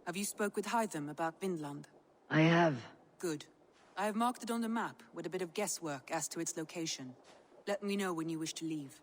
Have you spoke with Hytham about Vinland? I have. Good. I have marked it on the map with a bit of guesswork as to its location. Let me know when you wish to leave.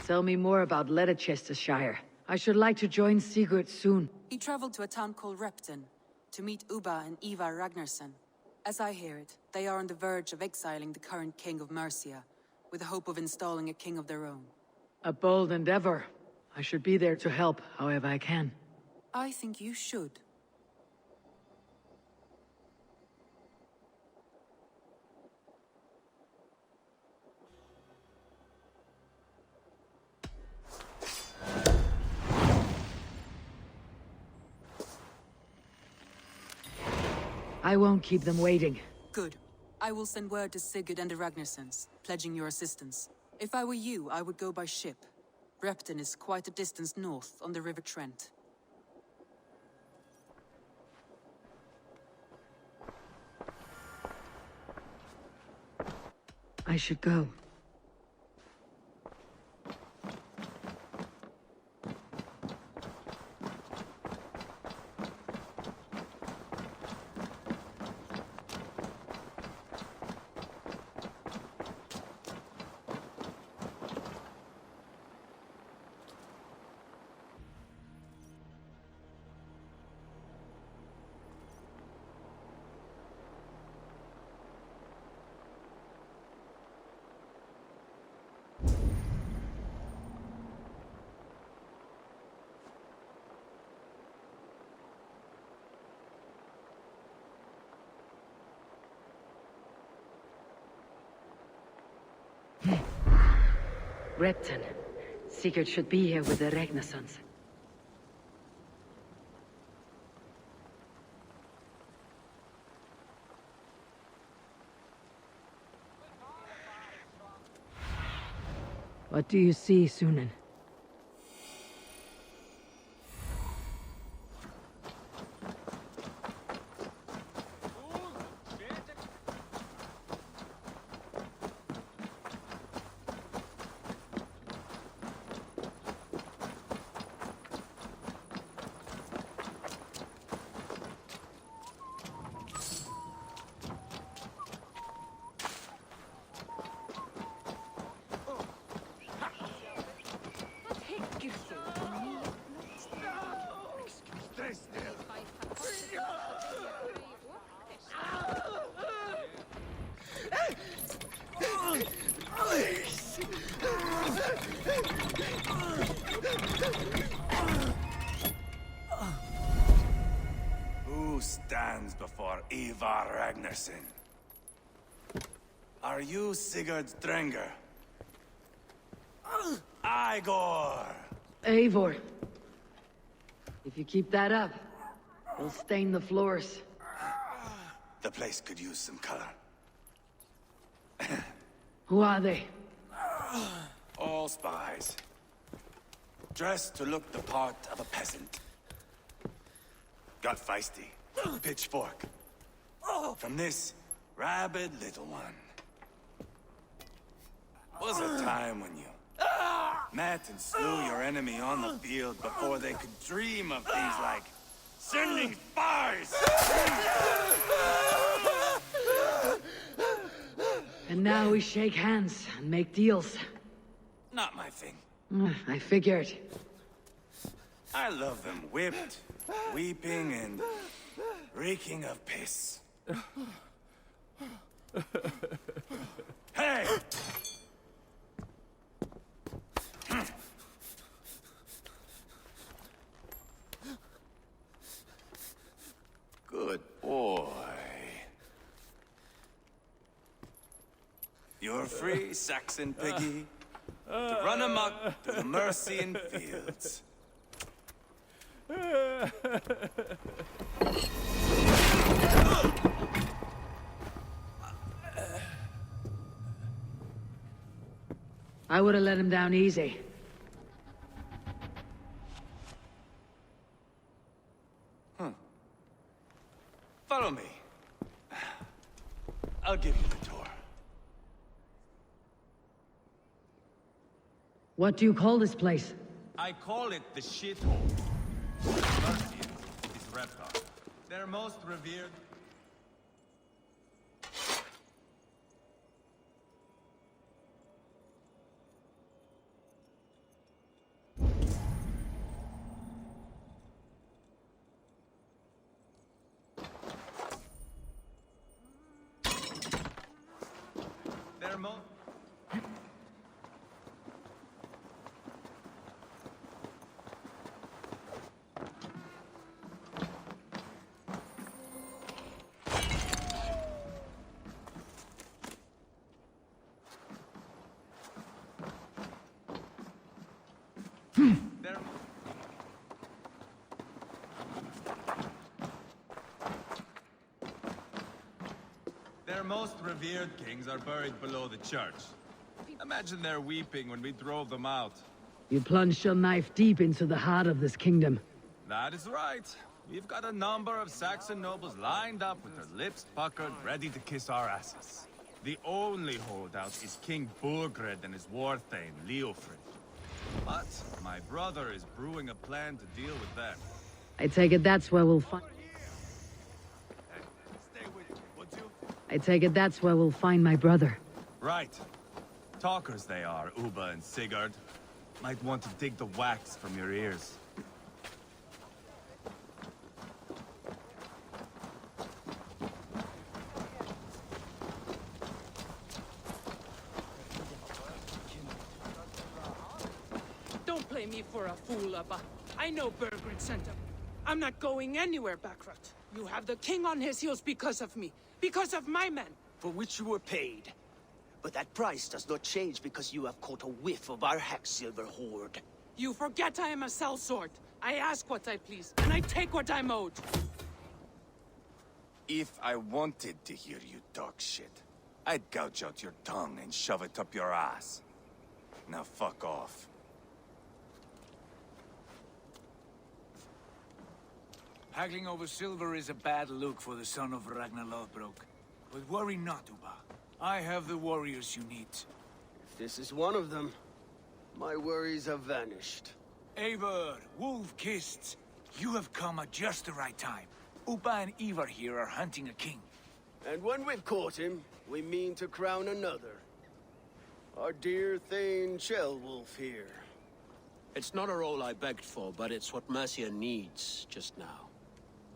Tell me more about Ledecestrescire. I should like to join Sigurd soon. He traveled to a town called Repton to meet Ubba and Eivor Ragnarsson. As I hear it, they are on the verge of exiling the current king of Mercia, with the hope of installing a king of their own. A bold endeavor. I should be there to help, however I can. I think you should. I won't keep them waiting. Good. I will send word to Sigurd and the Ragnarssons, pledging your assistance. If I were you, I would go by ship. Repton is quite a distance north on the River Trent. I should go. Repton. Sigurd should be here with the Ragnarssons. What do you see, Sunan? Who stands before Eivor Ragnarsson? Are you Sigurd Strenger? Eivor! Eivor. If you keep that up, you'll stain the floors. The place could use some color. Who are they? All spies. Dressed to look the part of a peasant. Got feisty. Pitchfork. From this rabid little one. Was a time when you met and slew your enemy on the field before they could dream of things like sending spies! And now we shake hands and make deals. Not my thing. I figured. I love them whipped, weeping, and reeking of piss. Hey! Good boy. You're free, Saxon piggy, to run amok through the Mercian fields. I would have let him down easy. Follow me. I'll give you the tour. What do you call this place? I call it the shithole. Mercian is Ragnar. Their most revered. Their most. Their most revered kings are buried below the church. Imagine their weeping when we drove them out. You plunged your knife deep into the heart of this kingdom. That is right. We've got a number of Saxon nobles lined up with their lips puckered, ready to kiss our asses. The only holdout is King Burgred and his war thane, Leofrid. But my brother is brewing a plan to deal with them. I take it that's where we'll find... Hey, stay with me, would you? I take it that's where we'll find my brother. Right. Talkers they are, Uba and Sigurd. Might want to dig the wax from your ears. Don't play me for a fool, Abba. I know Burgred sent him. I'm not going anywhere, Backrot. You have the king on his heels because of me. Because of my men. For which you were paid. But that price does not change because you have caught a whiff of our Hacksilver hoard. You forget I am a sellsword. I ask what I please, and I take what I'm owed. If I wanted to hear you talk shit, I'd gouge out your tongue and shove it up your ass. Now fuck off. Haggling over silver is a bad look for the son of Ragnar Lothbrok. But worry not, Uba. I have the warriors you need. If this is one of them, my worries have vanished. Eivor, Wolf-Kissed, you have come at just the right time. Uba and Eivor here are hunting a king. And when we've caught him, we mean to crown another. Our dear Thane Ceolwulf here. It's not a role I begged for, but it's what Mercia needs just now.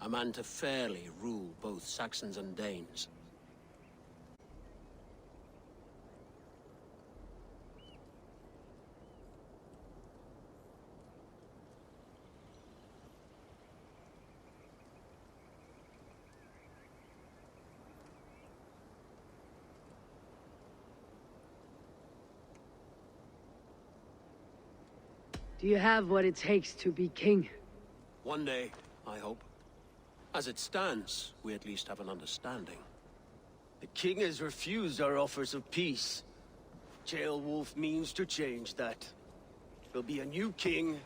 A man to fairly rule both Saxons and Danes. Do you have what it takes to be king? One day, I hope. As it stands, we at least have an understanding. The king has refused our offers of peace. Ceolwulf means to change that. There'll be a new king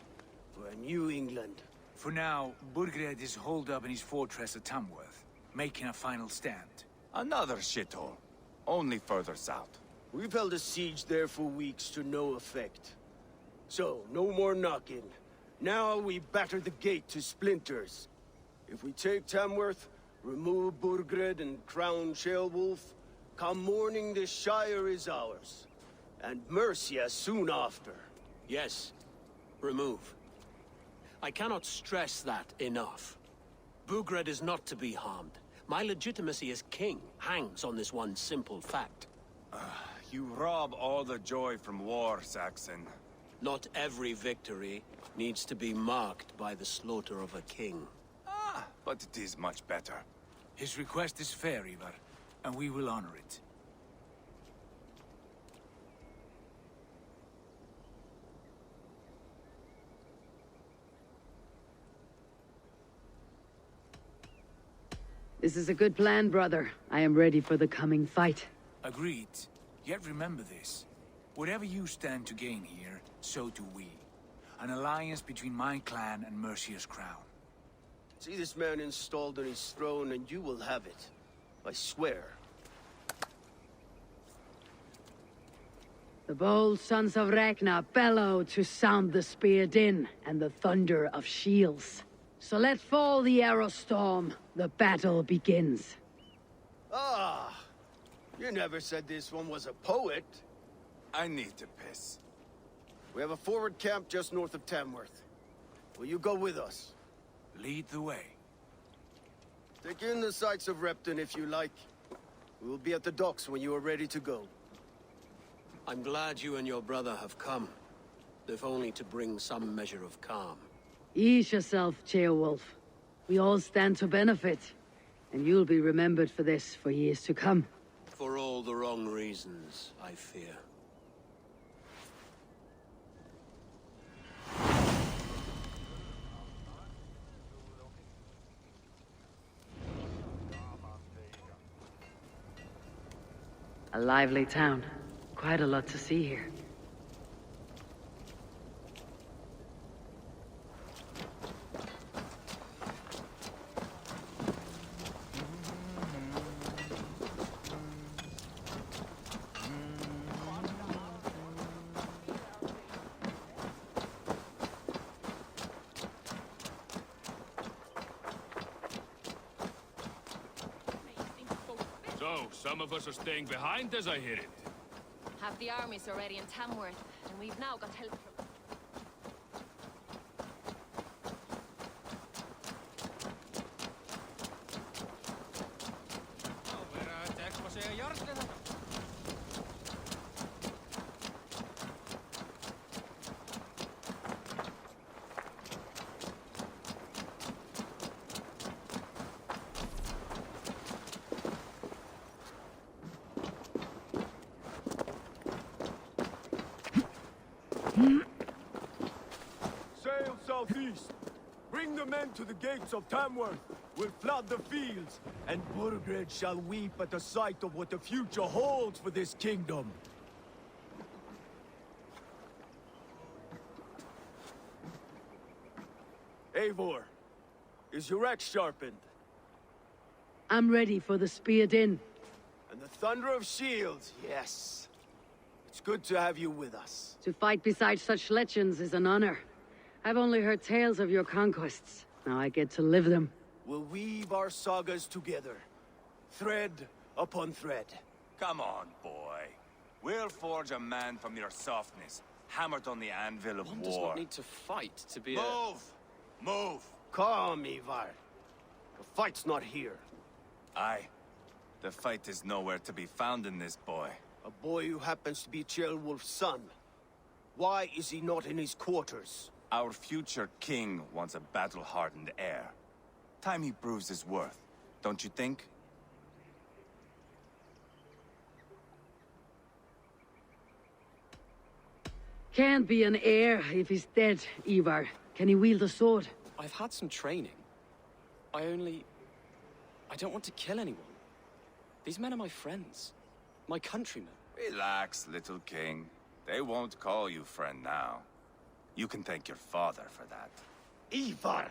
for a new England. For now, Burgred is holed up in his fortress at Tamworth, making a final stand. Another shithole. Only further south. We've held a siege there for weeks to no effect. So, no more knocking. Now we batter the gate to splinters. If we take Tamworth, remove Burgred and crown Ceolwulf, come morning the Shire is ours. And Mercia soon after. Yes, remove. I cannot stress that enough. Burgred is not to be harmed. My legitimacy as king hangs on this one simple fact. You rob all the joy from war, Saxon. Not every victory needs to be marked by the slaughter of a king. But it is much better. His request is fair, Eivor, and we will honor it. This is a good plan, brother. I am ready for the coming fight. Agreed. Yet remember this. Whatever you stand to gain here, so do we. An alliance between my clan and Mercia's crown. See this man installed on his throne and you will have it. I swear. The bold sons of Ragnar bellow to sound the spear din and the thunder of shields. So let fall the arrow storm. The battle begins. Ah! You never said this one was a poet. I need to piss. We have a forward camp just north of Tamworth. Will you go with us? Lead the way. Take in the sights of Repton if you like. We will be at the docks when you are ready to go. I'm glad you and your brother have come, if only to bring some measure of calm. Ease yourself, Ceolwulf. We all stand to benefit. And you'll be remembered for this for years to come. For all the wrong reasons, I fear. A lively town. Quite a lot to see here. So, some of us are staying behind as I hear it. Half the armies already in Tamworth, and we've now got help from... Sail southeast. Bring the men to the gates of Tamworth. We'll flood the fields, and Burgred shall weep at the sight of what the future holds for this kingdom. Eivor, is your axe sharpened? I'm ready for the spear din. And the thunder of shields, yes. It's good to have you with us. To fight beside such legends is an honor. I've only heard tales of your conquests. Now I get to live them. We'll weave our sagas together, thread upon thread. Come on, boy. We'll forge a man from your softness, hammered on the anvil of One war. does not need to fight to be Move! Move! Calm, Eivor. The fight's not here. Aye. The fight is nowhere to be found in this boy. A boy who happens to be Ceolwulf's son. Why is he not in his quarters? Our future king wants a battle-hardened heir. Time he proves his worth, don't you think? Can't be an heir if he's dead, Eivor. Can he wield a sword? I've had some training. I don't want to kill anyone. These men are my friends. My countrymen. Relax, little king. They won't call you friend now. You can thank your father for that. Eivor!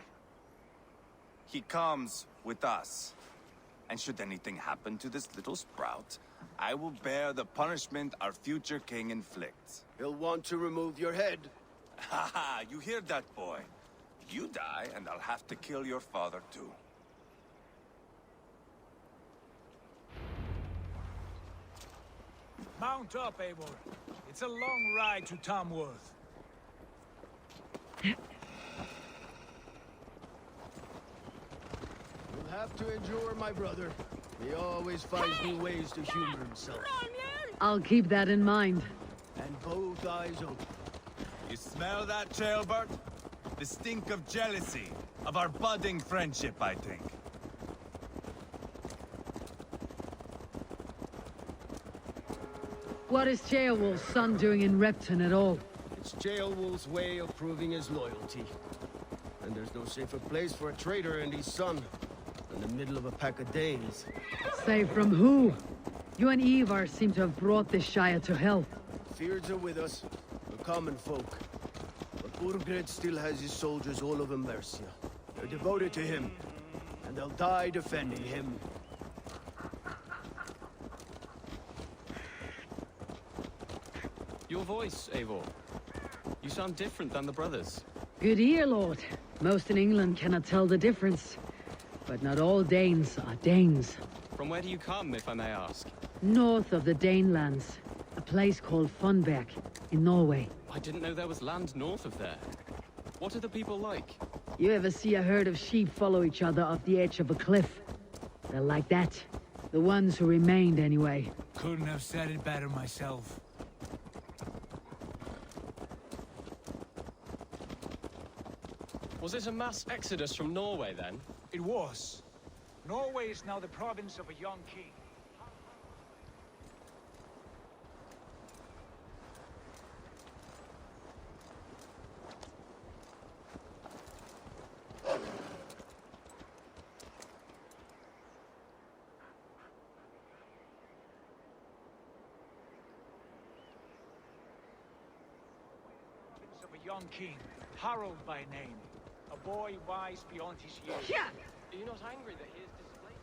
He comes with us. And should anything happen to this little sprout, I will bear the punishment our future king inflicts. He'll want to remove your head. Haha, you hear that, boy? You die, and I'll have to kill your father, too. Mount up, Eivor. It's a long ride to Tamworth. You'll have to endure, my brother. He always finds new ways to humor himself. I'll keep that in mind. And both eyes open. You smell that, Ceolbert? The stink of jealousy, of our budding friendship, I think. What is Ceolwulf's son doing in Repton at all? It's Ceolwulf's way of proving his loyalty. And there's no safer place for a traitor and his son than the middle of a pack of days. Say from who? You and Eivor seem to have brought this Shire to hell. Fears are with us, the common folk. But Burgred still has his soldiers all over Mercia. They're devoted to him, and they'll die defending him. Your voice, Eivor. You sound different than the brothers. Good ear, Lord. Most in England cannot tell the difference. But not all Danes are Danes. From where do you come, if I may ask? North of the Danelands. A place called Funberg, in Norway. I didn't know there was land north of there. What are the people like? You ever see a herd of sheep follow each other off the edge of a cliff? They're like that. The ones who remained, anyway. Couldn't have said it better myself. Was it a mass exodus from Norway, then? It was. Norway is now the province of a young king. Of a young king, Harold by name. A boy wise beyond his years. Yeah. Are you not angry that he is displaced?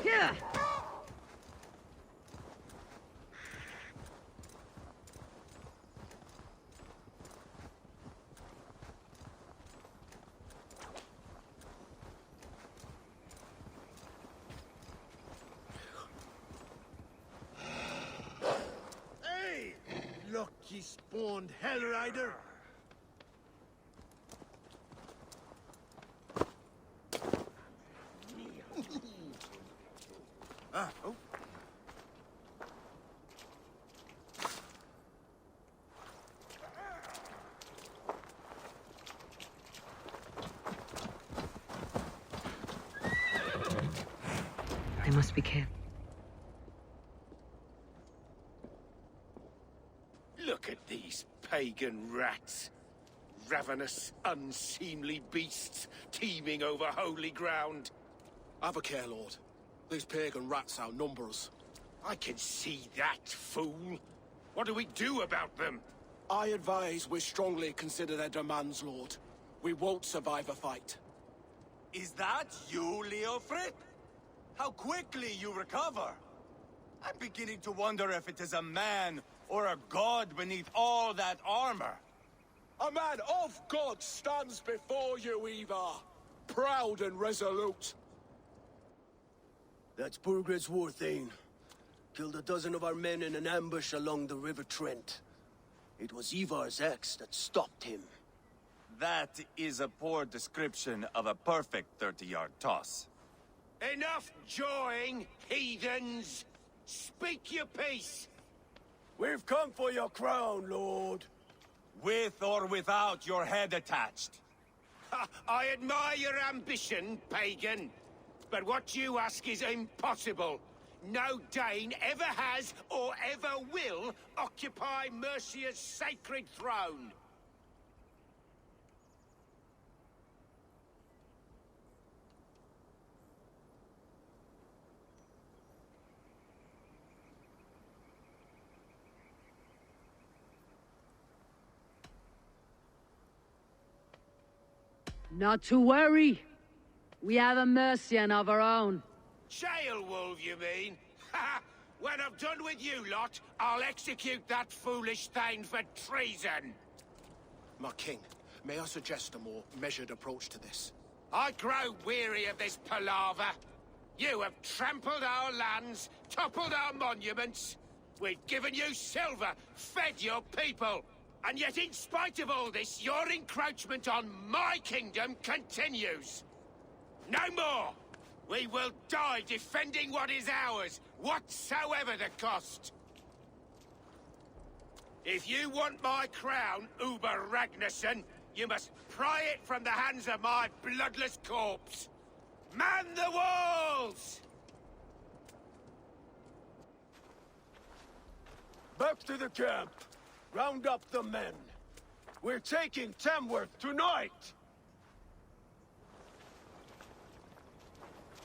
Yeah. Hey! Lucky spawned hell rider! Oh. I must be careful. Look at these pagan rats. Ravenous, unseemly beasts teeming over holy ground. Have a care, Lord. These pagan rats outnumber us. I can see that, fool. What do we do about them? I advise we strongly consider their demands, Lord. We won't survive a fight. Is that you, Leofrid? How quickly you recover! I'm beginning to wonder if it is a man or a god beneath all that armor. A man of God stands before you, Eivor. Proud and resolute. That's Burgred's war thane. Killed a dozen of our men in an ambush along the River Trent. It was Eivor's axe that stopped him. That is a poor description of a perfect 30-yard toss. Enough jawing, heathens! Speak your piece! We've come for your crown, Lord. With or without your head attached. Ha, I admire your ambition, pagan. But what you ask is impossible. No Dane ever has or ever will occupy Mercia's sacred throne. Not to worry. We have a Mercian of our own. Jail wolf, you mean? Ha! When I'm done with you lot, I'll execute that foolish thing for treason. My king, may I suggest a more measured approach to this? I grow weary of this palaver. You have trampled our lands, toppled our monuments. We've given you silver, fed your people. And yet in spite of all this, your encroachment on my kingdom continues. No more! We will die defending what is ours, whatsoever the cost. If you want my crown, Uber Ragnarsson, you must pry it from the hands of my bloodless corpse. Man the walls! Back to the camp. Round up the men. We're taking Tamworth tonight!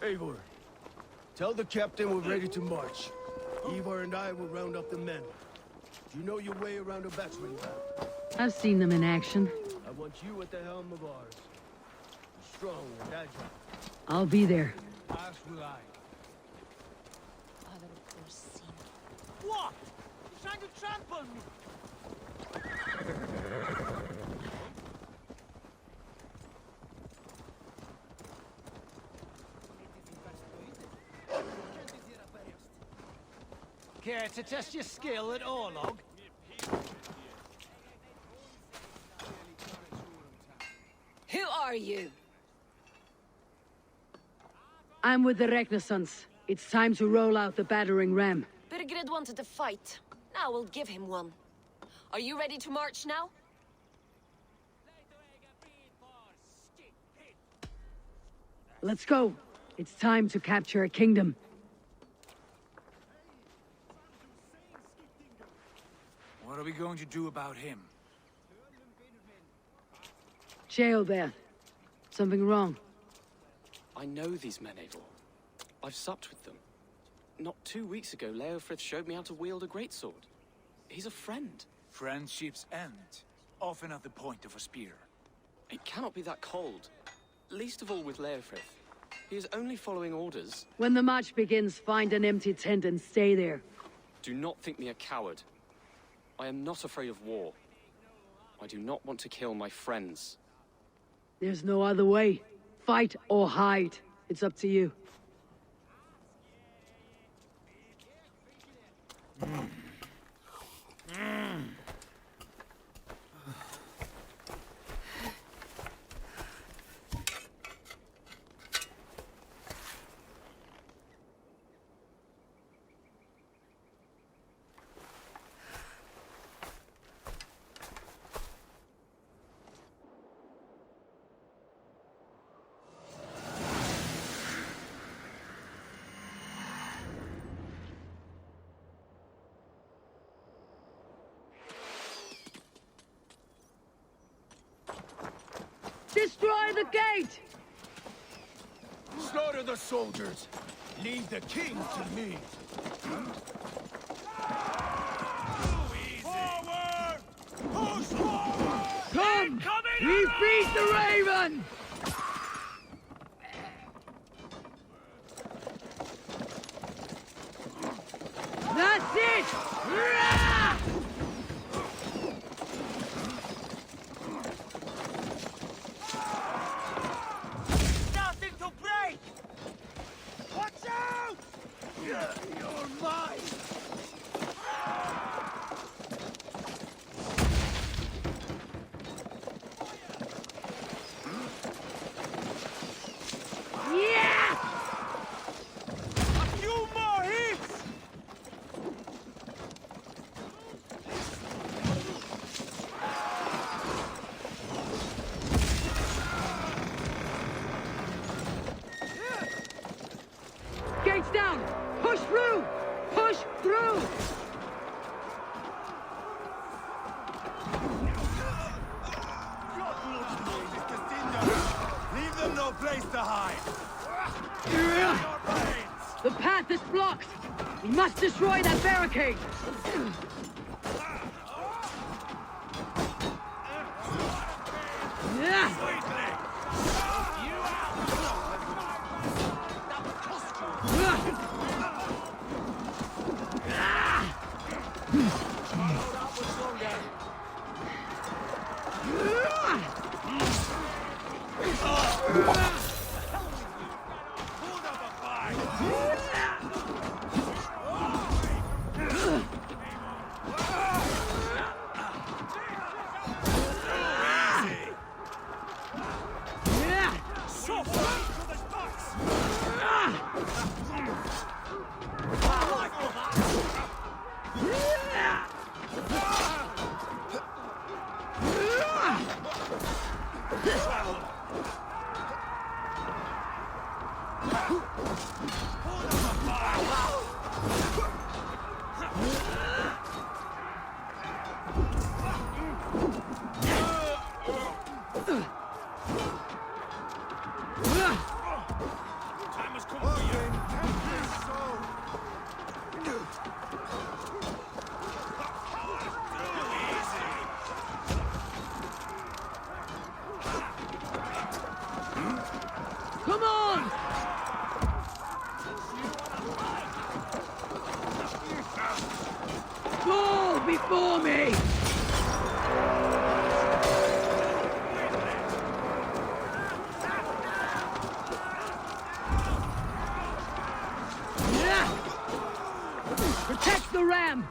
Eivor, tell the captain we're ready to march. Eivor and I will round up the men. You know your way around a battering ram. I've seen them in action. I want you at the helm of ours. Be strong and agile. I'll be there. As will I. What? You're trying to trample me! Care to test your skill at Orlog? Who are you? I'm with the Renaissance. It's time to roll out the battering ram. Birgrid wanted to fight. Now we'll give him one. Are you ready to march now? Let's go. It's time to capture a kingdom. What are we going to do about him? Jail there. Something wrong. I know these men, Eivor. I've supped with them. Not 2 weeks ago, Leofrith showed me how to wield a greatsword. He's a friend. Friendships end, often at the point of a spear. It cannot be that cold. Least of all with Leofrith. He is only following orders. When the march begins, find an empty tent and stay there. Do not think me a coward. I am not afraid of war. I do not want to kill my friends. There's no other way. Fight or hide. It's up to you. Destroy the gate! Slaughter the soldiers. Leave the king to me. Forward! Push forward! Come! We beat the Raven! That's it! Rah! Nothing to break! Watch out! You're mine! Yeah! A few more hits! Gates down! Push through! Push through! Leave them no place to hide! The path is blocked! We must destroy that barricade! Yeah. Come on! Fall before me! Protect the ram!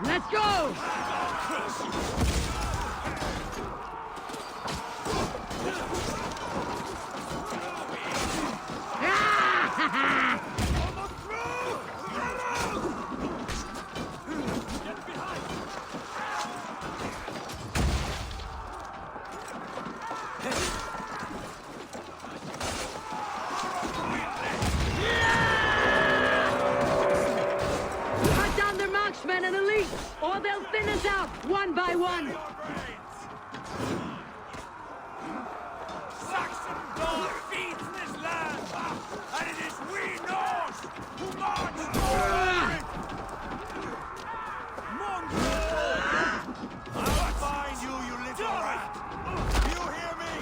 Let's go! Men and elite, or they'll thin us out one by one. Saxon blood feeds this land, and it is we Norse who march forward. Mongrel! I'll find you, you little rat. You hear me?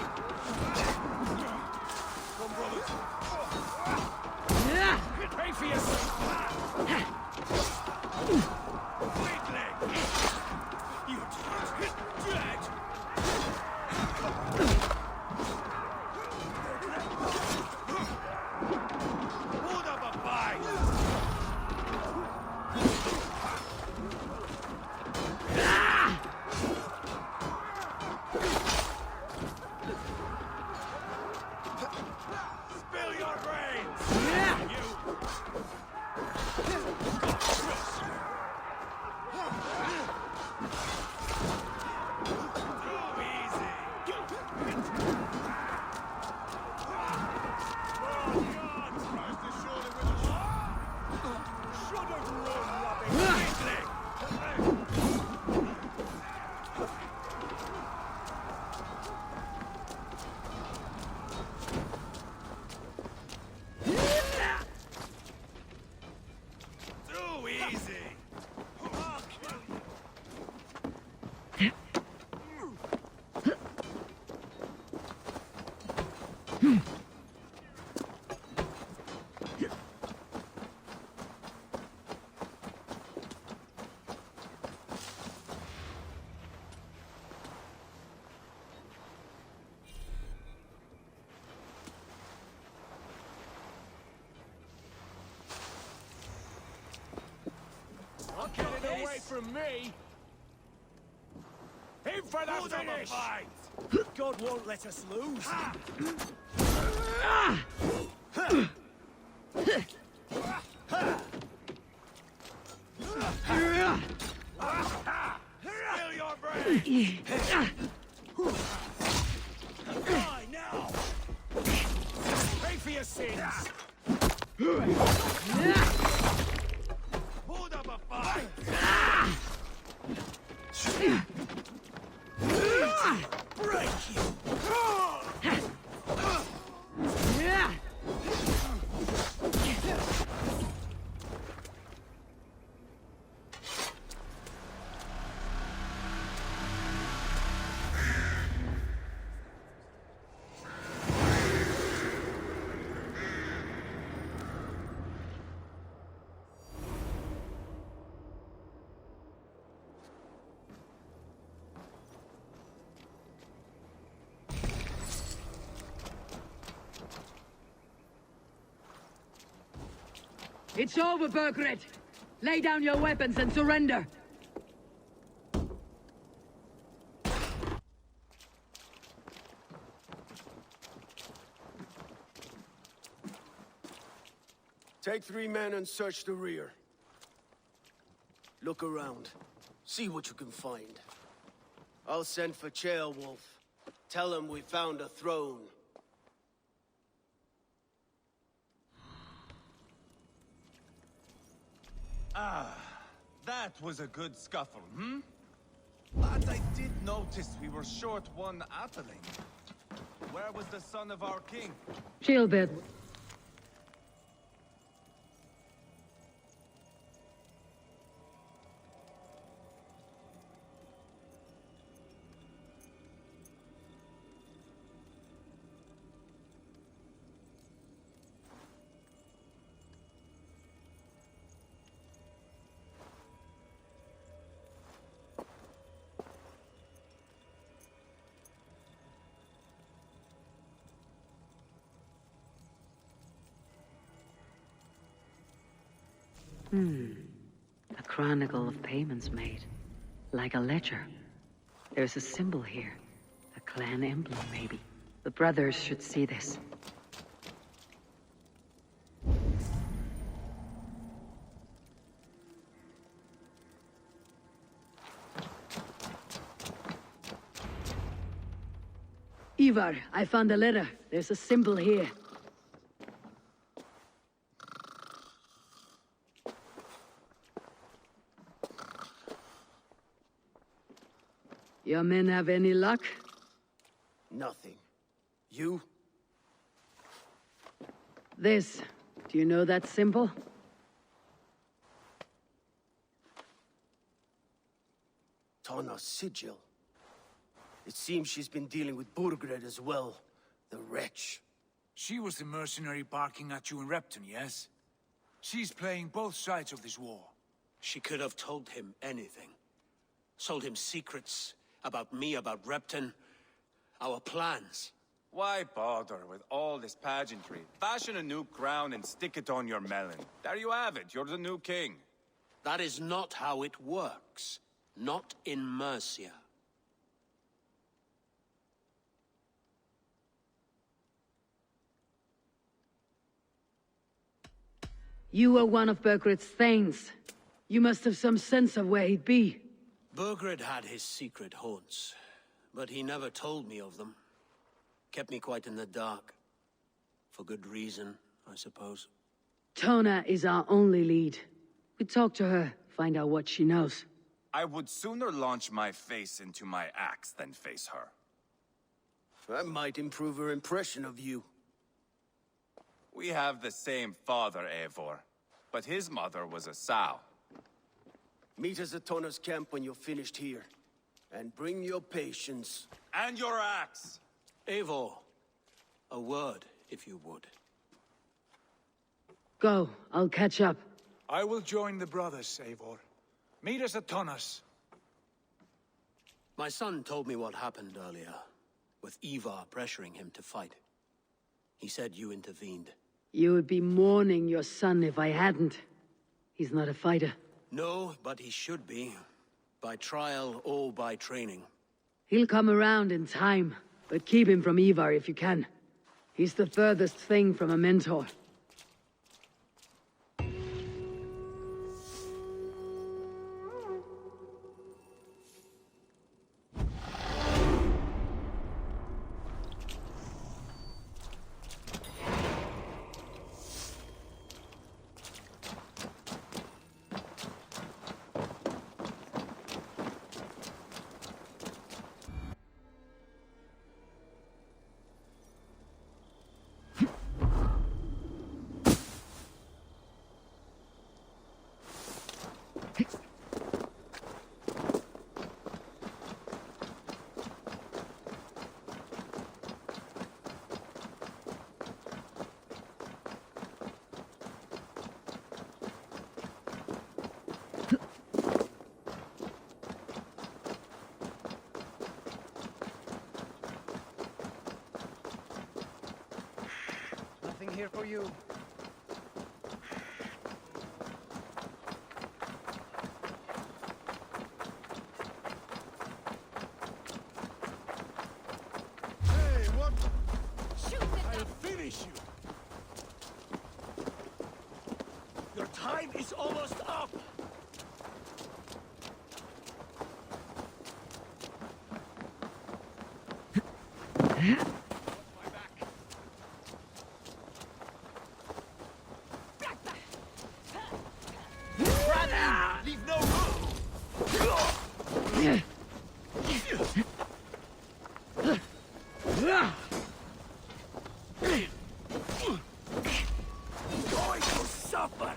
Come, brothers. Yeah. Pray for yourself. Weak leg! You Not getting away from me! In for the finish! God won't let us lose! Spill your brain! Die now! Pay for your sins! Hold up a fight! Break you! It's over, Burgred! Lay down your weapons and surrender! Take 3 men and search the rear. Look around. See what you can find. I'll send for Ceolwulf. Tell him we found a throne. Ah, that was a good scuffle, hmm? But I did notice we were short one atheling. Where was the son of our king? Shieldbed. A chronicle of payments made. Like a ledger. There's a symbol here. A clan emblem, maybe. The brothers should see this. Eivor, I found a letter. There's a symbol here. Your men have any luck? Nothing. You? This. Do you know that symbol? Tana's sigil. It seems she's been dealing with Burgred as well. The wretch. She was the mercenary barking at you in Repton, yes? She's playing both sides of this war. She could have told him anything. Sold him secrets about me, about Repton, our plans. Why bother with all this pageantry? Fashion a new crown and stick it on your melon. There you have it, you're the new king. That is not how it works. Not in Mercia. You were one of Burgred's thanes. You must have some sense of where he'd be. Burgred had his secret haunts, but he never told me of them. Kept me quite in the dark. For good reason, I suppose. Tona is our only lead. We talk to her, find out what she knows. I would sooner launch my face into my axe than face her. That might improve her impression of you. We have the same father, Eivor, but his mother was a sow. Meet us at Tona's camp when you're finished here. And bring your patience. And your axe! Eivor, A word, if you would. Go, I'll catch up. I will join the brothers, Eivor. Meet us at Tonnas. My son told me what happened earlier, with Eivor pressuring him to fight. He said you intervened. You would be mourning your son if I hadn't. He's not a fighter. No, but he should be. By trial or by training. He'll come around in time, but keep him from Eivor if you can. He's the furthest thing from a mentor. Nothing here for you. Hey, what? I'll finish you. Your time is almost up. Leave no room. Going to suffer.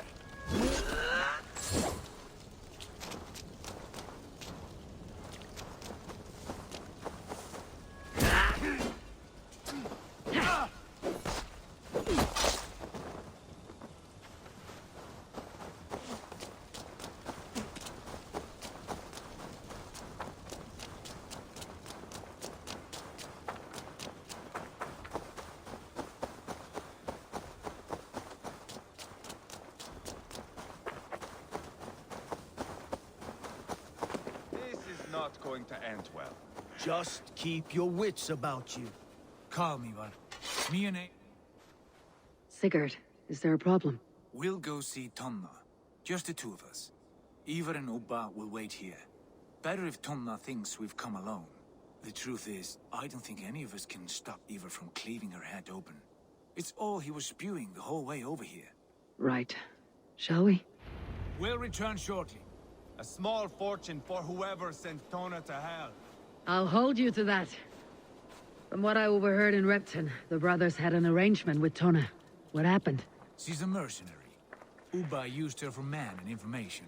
Not going to end well. Just keep your wits about you. Calm, Ivar. Me and Sigurd, is there a problem? We'll go see Tonna. Just the two of us. Eivor and Ubba will wait here. Better if Tonna thinks we've come alone. The truth is, I don't think any of us can stop Eivor from cleaving her head open. It's all he was spewing the whole way over here. Right. Shall we? We'll return shortly. A small fortune for whoever sent Tona to hell. I'll hold you to that. From what I overheard in Repton, the brothers had an arrangement with Tona. What happened? She's a mercenary. Ubba used her for man and information.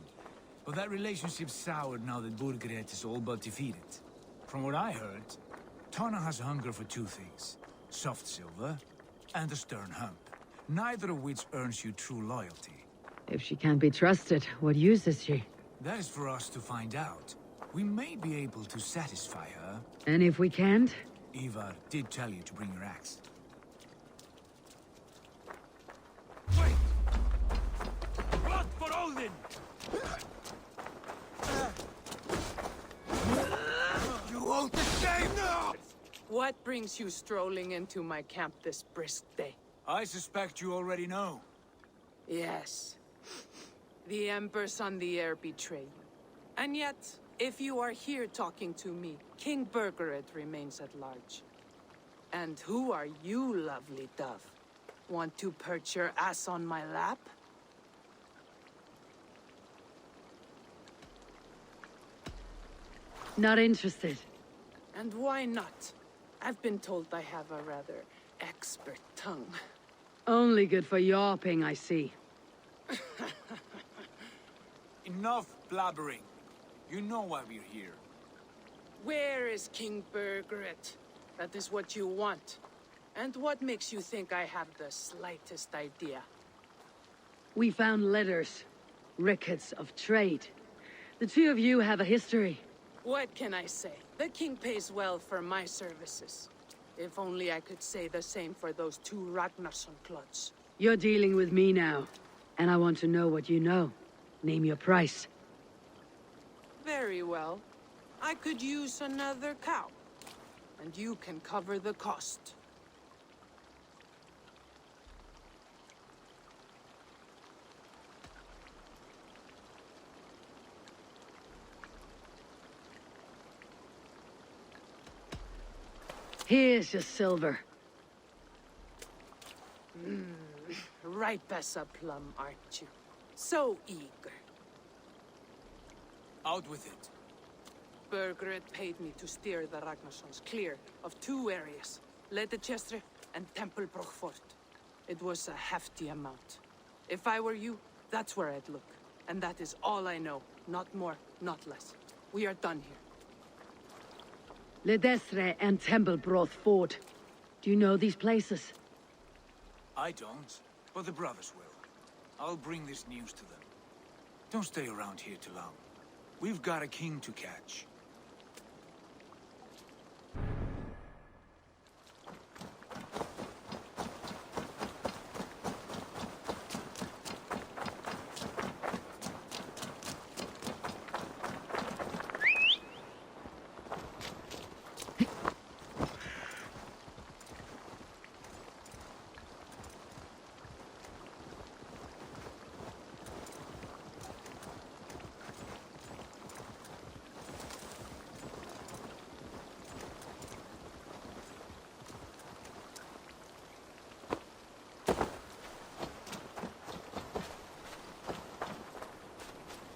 But that relationship soured now that Burgred is all but defeated. From what I heard, Tona has hunger for two things. Soft silver and a stern hump. Neither of which earns you true loyalty. If she can't be trusted, what use is she? That is for us to find out. We may be able to satisfy her. And if we can't? Eivor did tell you to bring your axe. Wait! Blood for Odin! You won't escape now! What brings you strolling into my camp this brisk day? I suspect you already know. Yes. The Embers on the air betray you. And yet, if you are here talking to me, King Burgred remains at large. And who are you, lovely dove? Want to perch your ass on my lap? Not interested. And why not? I've been told I have a rather expert tongue. Only good for yawping, I see. Enough blabbering. You know why we're here. Where is King Burgred? That is what you want. And what makes you think I have the slightest idea? We found letters, records of trade. The two of you have a history. What can I say? The king pays well for my services. If only I could say the same for those two Ragnarsson clods. You're dealing with me now, and I want to know what you know. Name your price. Very well. I could use another cow. And you can cover the cost. Here's your silver. Ripe as a plum, aren't you? So eager. Out with it. Burgred paid me to steer the Ragnarssons clear of two areas, Ledecestrescire and Tempelbroch Fort. It was a hefty amount. If I were you, that's where I'd look. And that is all I know. Not more, not less. We are done here. Ledecestrescire and Tempelbroch Fort. Do you know these places? I don't, but the brothers will. I'll bring this news to them. Don't stay around here too long. We've got a king to catch.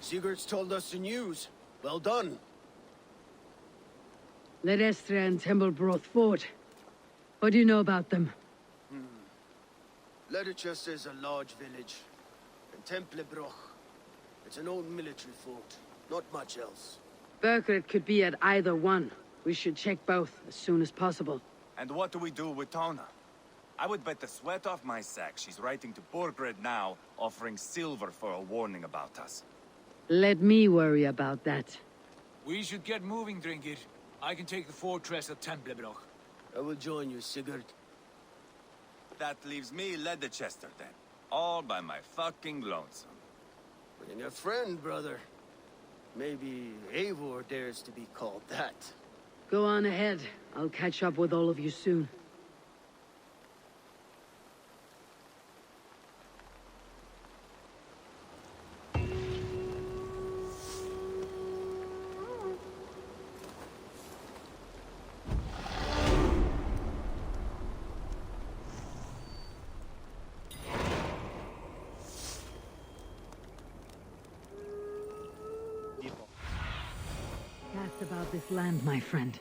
Sigurd's told us the news. Well done. Ledecestrescire and Tempelbroch Fort. What do you know about them? Ledecestrescire is a large village. And Tempelbroch, it's an old military fort. Not much else. Burgred could be at either one. We should check both as soon as possible. And what do we do with Tona? I would bet the sweat off my sack she's writing to Burgred now, offering silver for a warning about us. Let me worry about that. We should get moving, Drinkit. I can take the fortress of Tempelbroch. I will join you, Sigurd. That leaves me Ledecestrescire then. All by my fucking lonesome. Bring a friend, brother. Maybe Eivor dares to be called that. Go on ahead. I'll catch up with all of you soon. Cast about this land, my friend.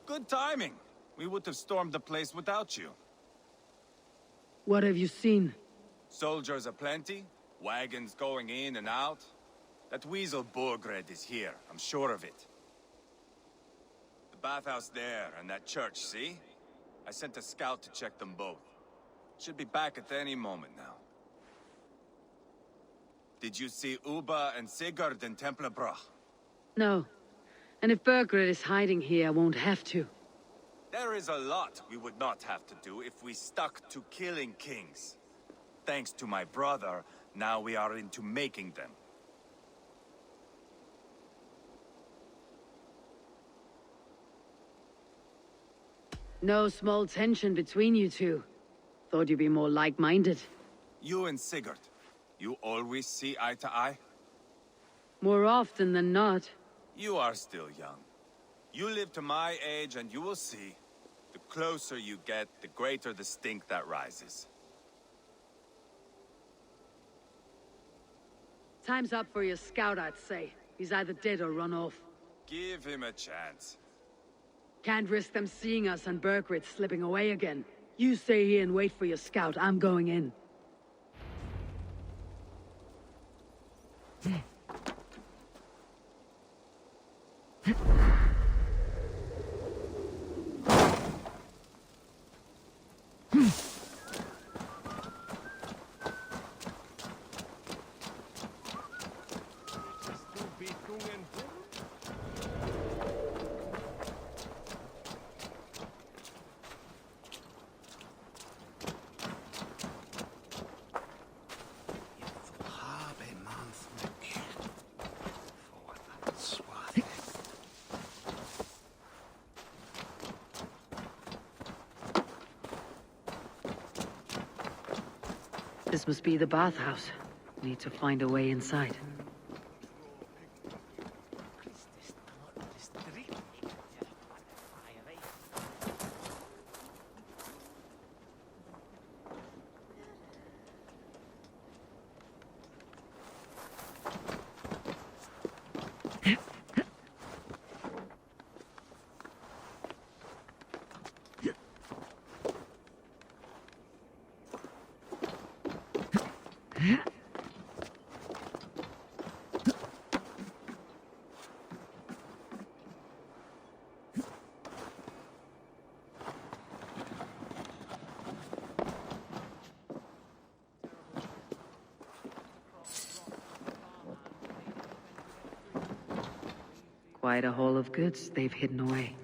Good timing. We would have stormed the place without you. What have you seen? Soldiers aplenty, wagons going in and out. That weasel Borgred is here, I'm sure of it. The bathhouse there, and that church, see? I sent a scout to check them both. Should be back at any moment now. Did you see Uba and Sigurd in Templebrach? No. And if Burgred is hiding here, I won't have to. There is a lot we would not have to do if we stuck to killing kings. Thanks to my brother, now we are into making them. No small tension between you two. Thought you'd be more like-minded. You and Sigurd, you always see eye to eye? More often than not. You are still young. You live to my age and you will see. The closer you get, the greater the stink that rises. Time's up for your scout, I'd say. He's either dead or run off. Give him a chance. Can't risk them seeing us and Burgred slipping away again. You stay here and wait for your scout. I'm going in. This must be the bathhouse. Need to find a way inside. Quite a haul of goods they've hidden away.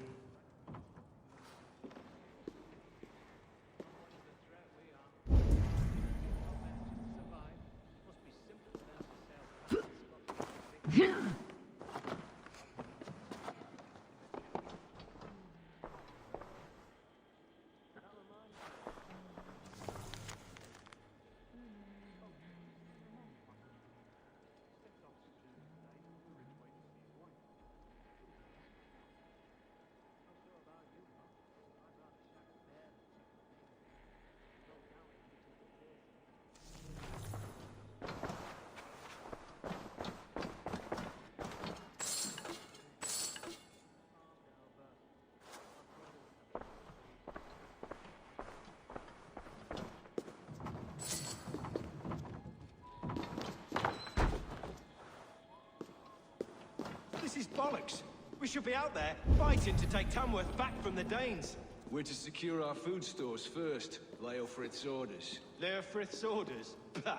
This is bollocks. We should be out there, fighting to take Tamworth back from the Danes. We're to secure our food stores first. Leofrith's orders. Leofrith's orders? Bah!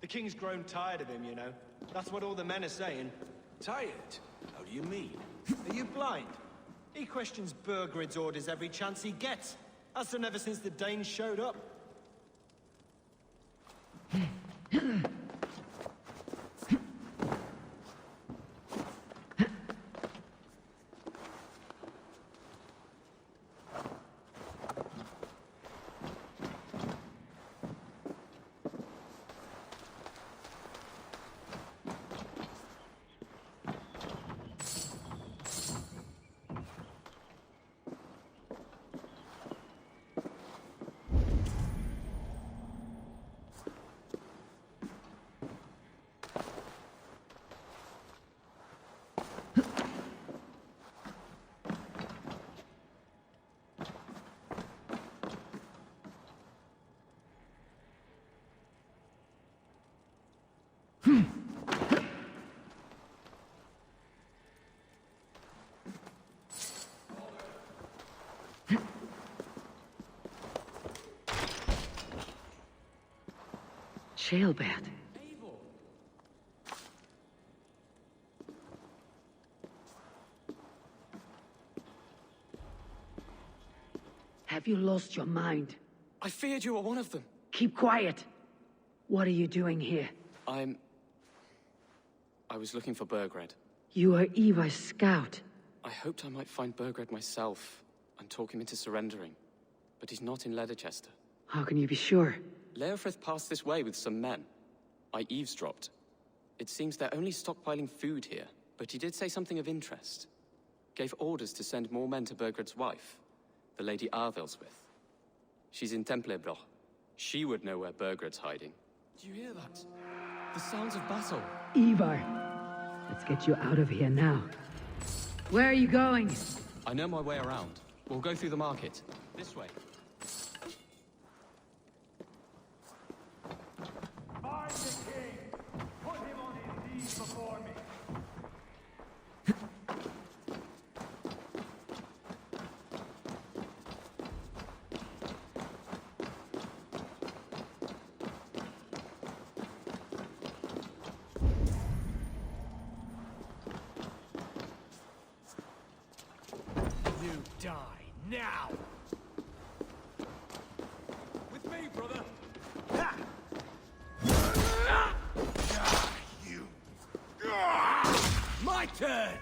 The king's grown tired of him, you know. That's what all the men are saying. Tired? How do you mean? Are you blind? He questions Burgred's orders every chance he gets. Has done ever since the Danes showed up. Jailbird. Have you lost your mind? I feared you were one of them. Keep quiet. What are you doing here? I was looking for Burgred. You are Eivor's scout. I hoped I might find Burgred myself and talk him into surrendering. But he's not in Ledecestre. How can you be sure? Leofrith passed this way with some men. I eavesdropped. It seems they're only stockpiling food here, but he did say something of interest. Gave orders to send more men to Burgred's wife, the Lady Arvilswith. She's in Templebroch. She would know where Burgred's hiding. Do you hear that? The sounds of battle. Eivor, let's get you out of here now. Where are you going? I know my way around. We'll go through the market. This way. Find the king! Put him on his knees before me! You die now! With me, brother! You! My turn!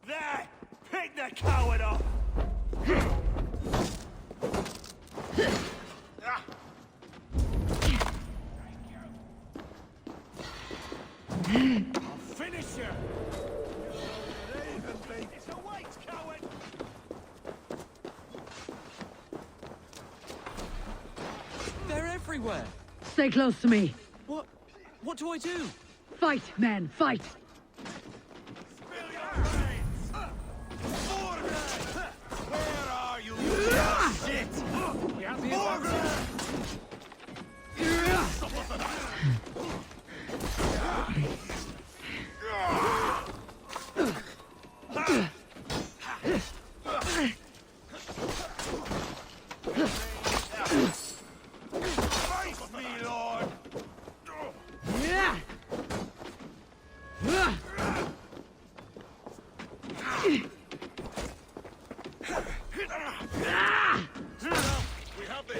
There! Pick the coward up! I'll finish you! It's a wait, coward! They're everywhere! Stay close to me. What do I do? Fight, man, fight! Spill your brains! Where are you, shit? We have the Fight me, Lord! We have the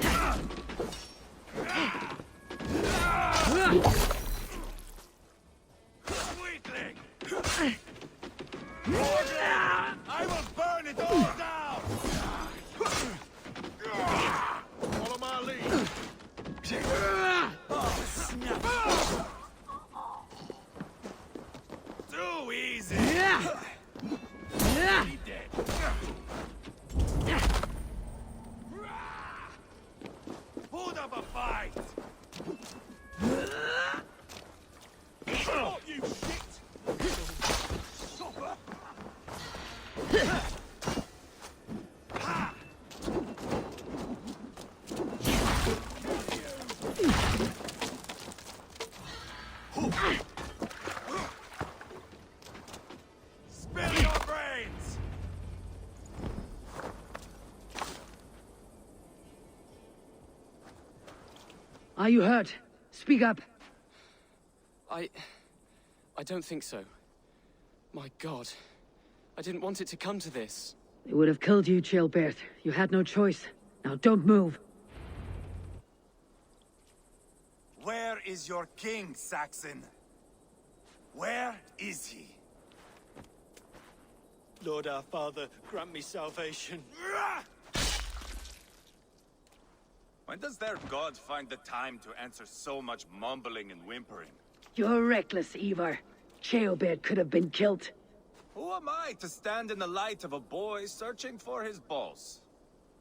Weakling! I will burn it all down! Follow my lead! Oh, snap! Too easy! He dead. Put up a fight! Oh, you shit! Supper! Spill your brains! Are you hurt? Speak up. I don't think so. My God. I didn't want it to come to this. They would have killed you, Jailbird. You had no choice. Now don't move. Where is your king, Saxon? Where is he? Lord our Father, grant me salvation. When does their god find the time to answer so much mumbling and whimpering? You're reckless, Eivor. Jailbird could have been killed. Who am I to stand in the light of a boy searching for his balls?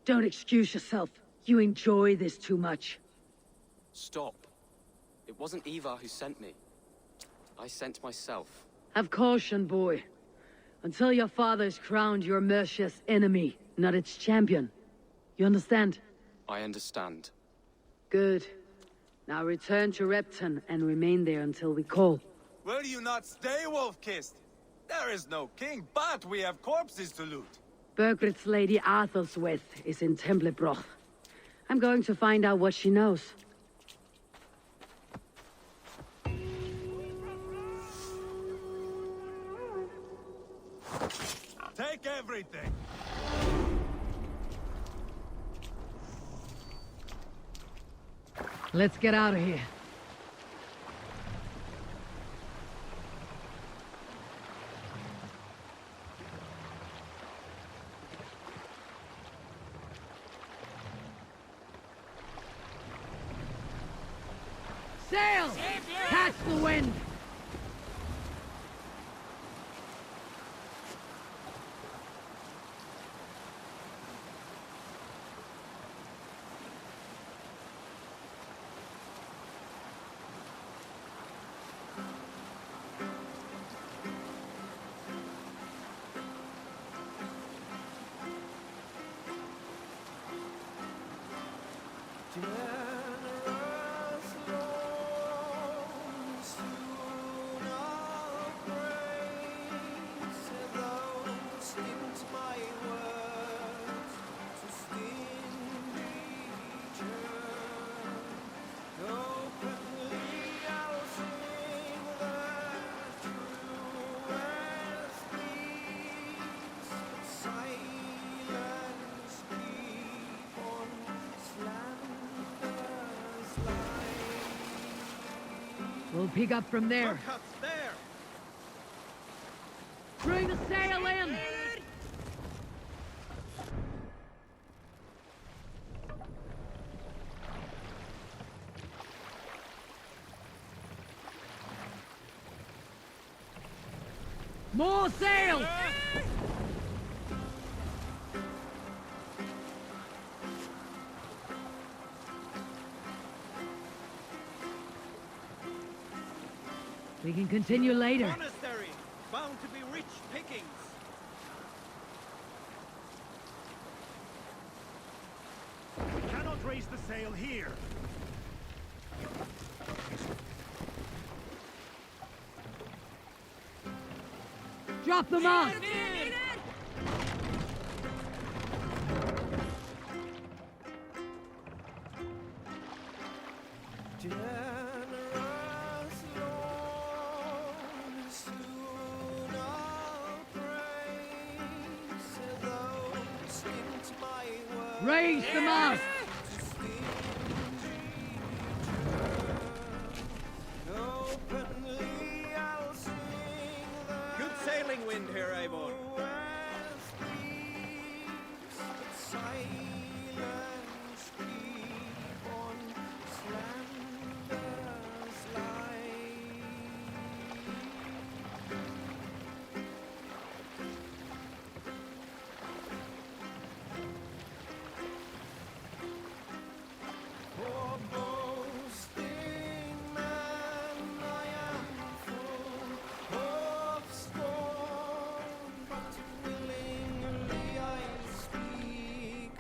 Don't excuse yourself. You enjoy this too much. Stop. It wasn't Eivor who sent me. I sent myself. Have caution, boy. Until your father's crowned your Mercia's enemy, not its champion. You understand? I understand. Good. Now return to Repton and remain there until we call. Will you not stay, Wolf-Kissed? There is no king, but we have corpses to loot. Burgred's lady Arthelswith is in Templebroch. I'm going to find out what she knows. Take everything! Let's get out of here. Sail! Catch the wind! We'll pick up from there. Bring the sail in! More sail! We can continue later. Monastery, bound to be rich pickings. We cannot raise the sail here. Drop them off! Raise the mast! Good sailing wind here, Eivor.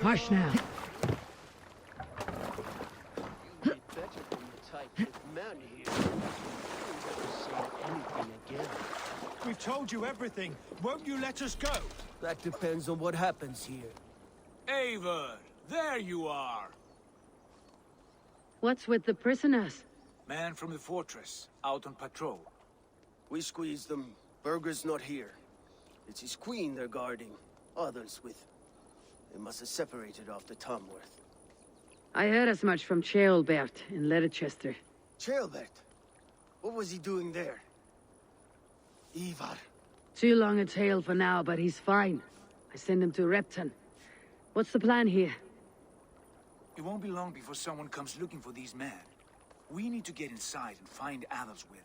Hush now. You'd be better than the type of man here. Don't ever say anything again. We've told you everything. Won't you let us go? That depends on what happens here. Eivor, there you are. What's with the prisoners? Man from the fortress, out on patrol. We squeezed them. Burger's not here. It's his queen they're guarding. Others with... They must have separated after Tamworth. I heard as much from Ceolbert in Ledecestre. Ceolbert? What was he doing there? Eivor. Too long a tale for now, but he's fine. I send him to Repton. What's the plan here? It won't be long before someone comes looking for these men. We need to get inside and find Adelswith.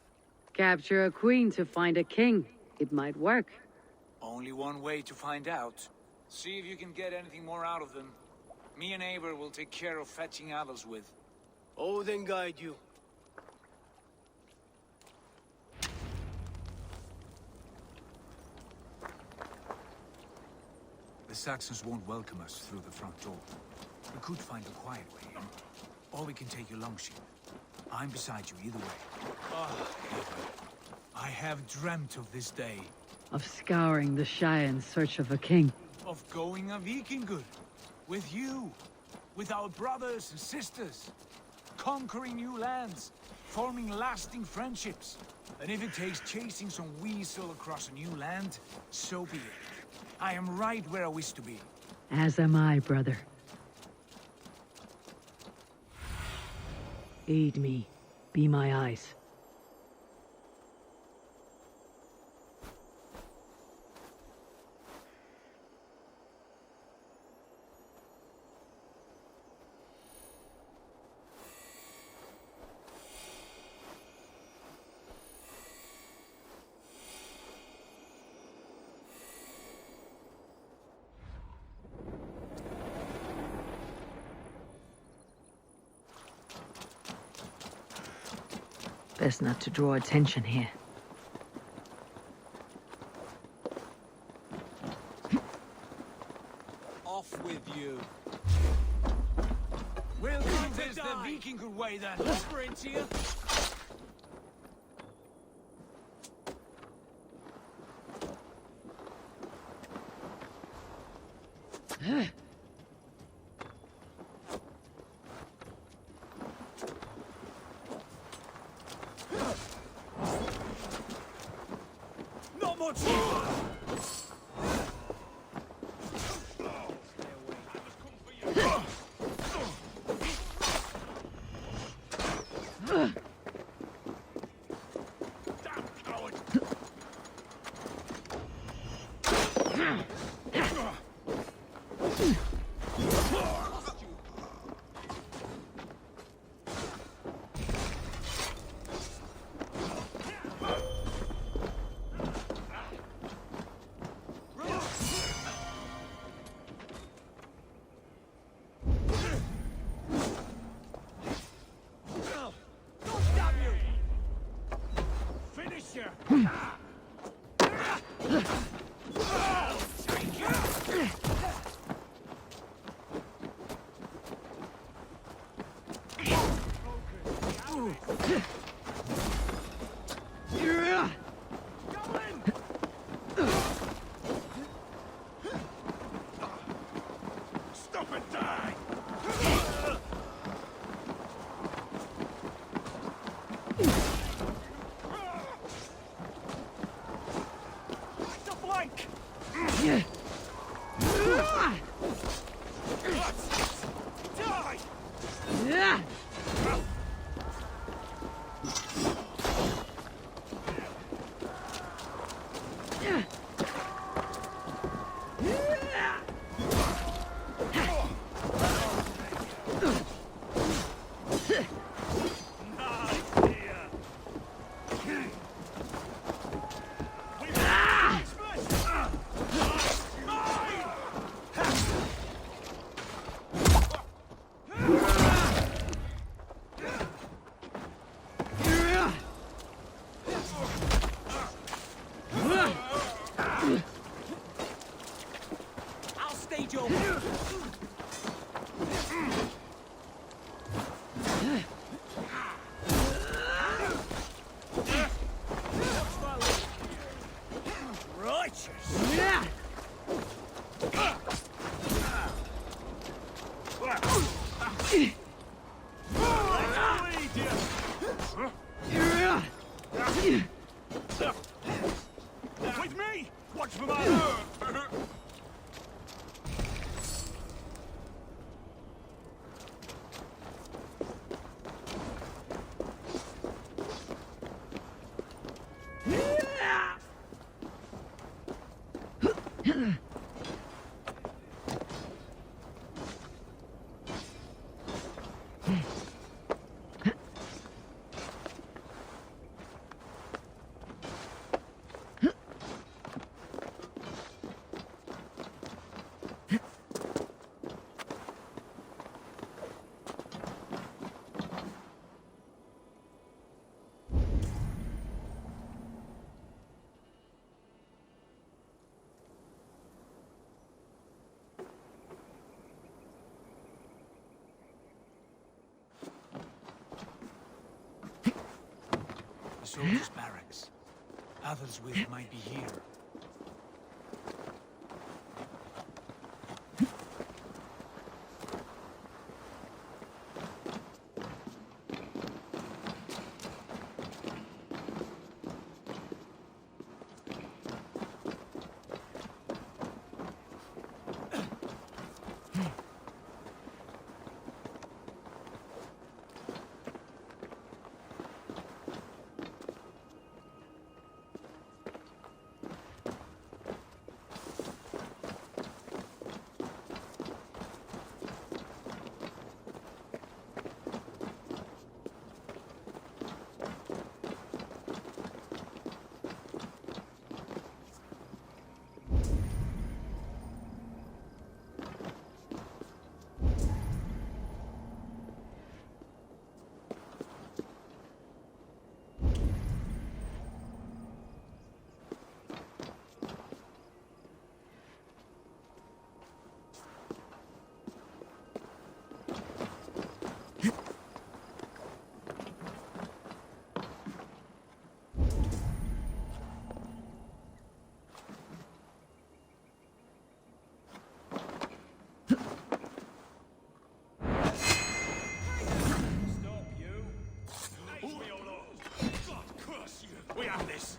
Capture a queen to find a king. It might work. Only one way to find out. See if you can get anything more out of them. Me and Eivor will take care of fetching Adelswith. Odin guide you. The Saxons won't welcome us through the front door. We could find a quiet way in, or we can take your longship. I'm beside you either way. Ah, I have dreamt of this day. Of scouring the Shire in search of a king. Of going a Vikingur. With you. With our brothers and sisters. Conquering new lands. Forming lasting friendships. And if it takes chasing some weasel across a new land, so be it. I am right where I wish to be. As am I, brother. Aid me. Be my eyes. Best not to draw attention here. Off with you. Welcome to the Vikingur way then. Over into you. Not much! Stop and die! The flank! Die! I'll stage over. With me! Watch for my... soldiers' barracks. Athelswith might be here. We have this.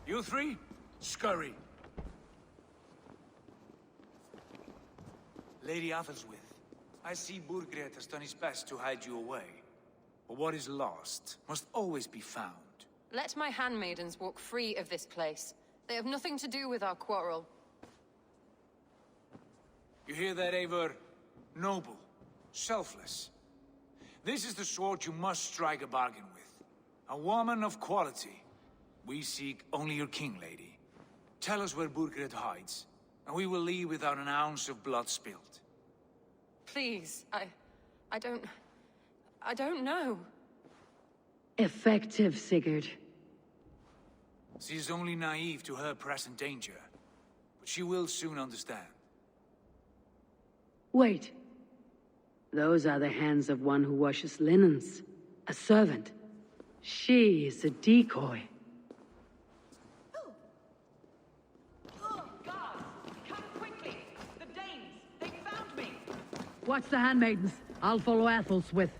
You three, scurry. Lady Athelswith, I see Burgred has done his best to hide you away. But what is lost must always be found. Let my handmaidens walk free of this place. They have nothing to do with our quarrel. You hear that, Eivor? Noble, selfless. This is the sword you must strike a bargain with. A woman of quality. We seek only your king, lady. Tell us where Burgred hides, and we will leave without an ounce of blood spilled. Please, I don't know. Effective, Sigurd. She is only naive to her present danger, but she will soon understand. Wait. Those are the hands of one who washes linens. A servant. She is a decoy. Watch the handmaidens. I'll follow Athelswith.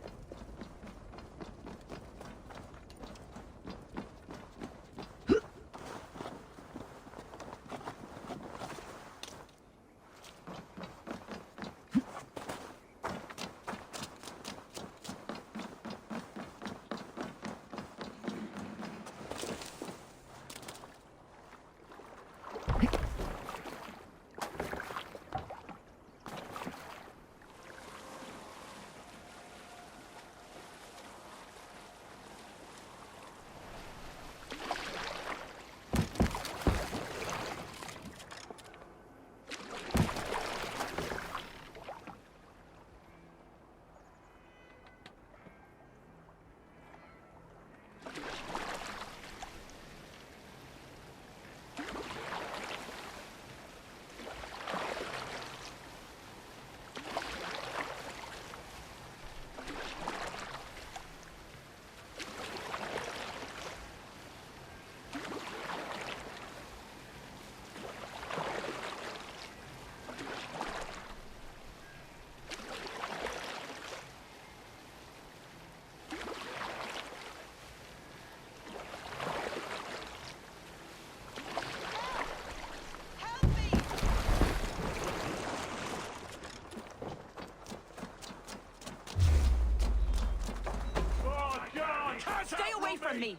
Stay away from me!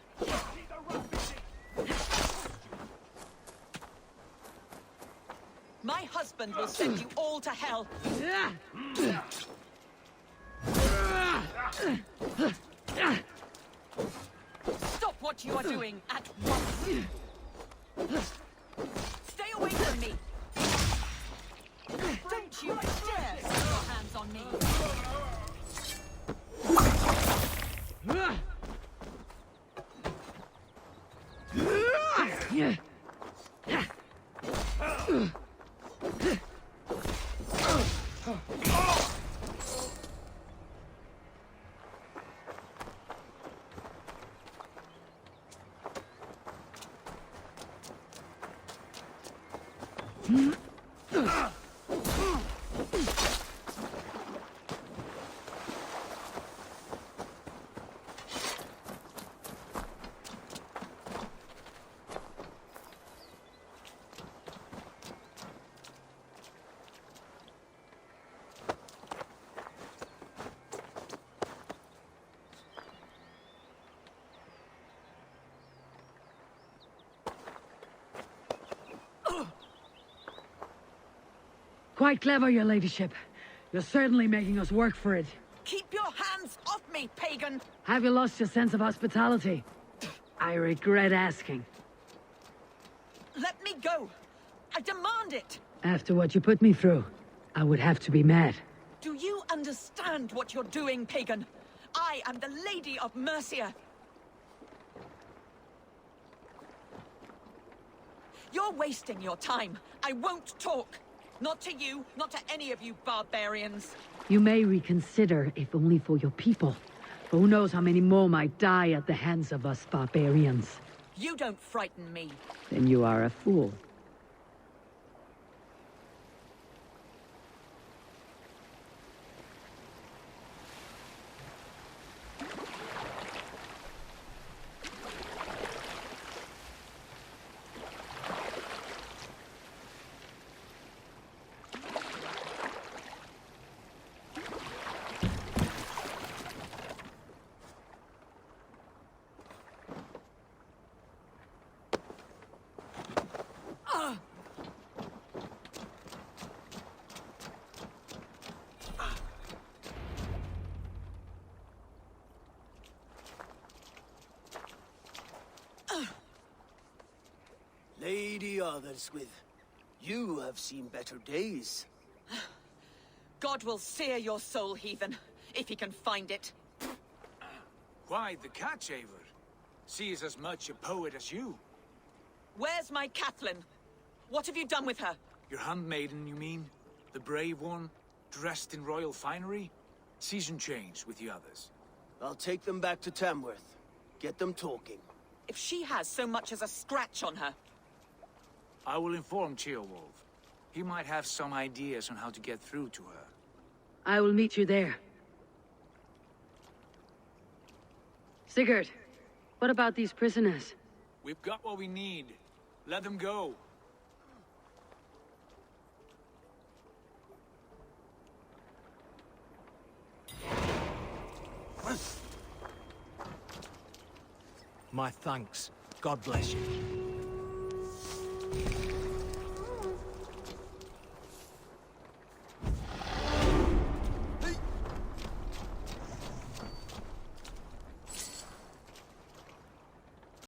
My husband will send you all to hell. Stop what you are doing at once. Stay away from me. Don't you dare set your hands on me. Quite clever, your ladyship. You're certainly making us work for it. Keep your hands off me, pagan! Have you lost your sense of hospitality? I regret asking. Let me go! I demand it! After what you put me through, I would have to be mad. Do you understand what you're doing, pagan? I am the Lady of Mercia. You're wasting your time. I won't talk. Not to you, not to any of you barbarians. You may reconsider, if only for your people. But who knows how many more might die at the hands of us barbarians. You don't frighten me. Then you are a fool. Lady Otherswith, you have seen better days. God will sear your soul, heathen, if he can find it. Why the catch, Eivor? She is as much a poet as you. Where's my Catelyn? What have you done with her? Your handmaiden, you mean? The brave one, dressed in royal finery? Season change with the others. I'll take them back to Tamworth. Get them talking. If she has so much as a scratch on her... I will inform Ceolwulf. He might have some ideas on how to get through to her. I will meet you there. Sigurd, what about these prisoners? We've got what we need. Let them go. My thanks. God bless you.